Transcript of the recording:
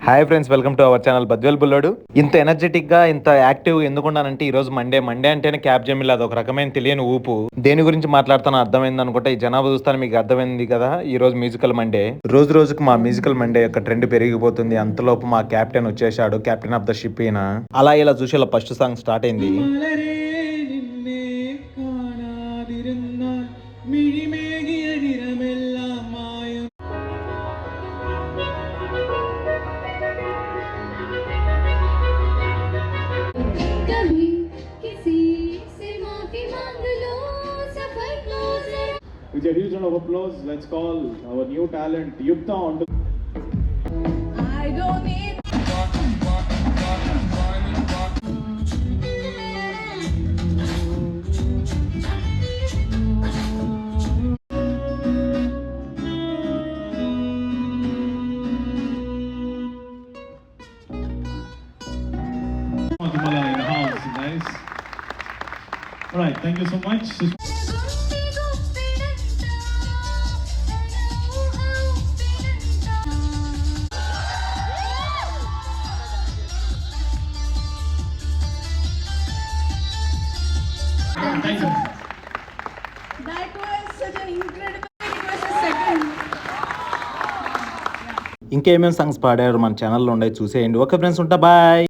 Hi friends, welcome to our channel Badvel Bullodu. ఇంత energetic గా ఇంత యాక్టివ్ ఎందుకున్నానంటే ఈ రోజు మండే అంటేనే క్యాబ్ జమిల్, అది ఒక రకమైన తెలియని ఊపు. దేని గురించి మాట్లాడుతానో అర్థమైంది అనుకుంటా. ఈ జనాభా చూస్తాను మీకు అర్థమైంది కదా. ఈ రోజు మ్యూజికల్ మండే. రోజుకు మా మ్యూజికల్ మండే యొక్క ట్రెండ్ పెరిగిపోతుంది. అంతలోపు మా కెప్టెన్ వచ్చేసాడు, కెప్టెన్ ఆఫ్ ద షిప్ ఈయన. అలా ఇలా చూసి ఫస్ట్ సాంగ్ స్టార్ట్ అయింది. With a huge round of applause, let's call our new talent, Yukta, on to. I don't need. Madhumala in the house, nice. All right, thank you so much. Thank you. That was such an incredible. It was a second. ఇంకేమేమి songs పాడారు మన ఛానల్లో ఉండే చూసేయండి. Okay friends, ఉంటా bye.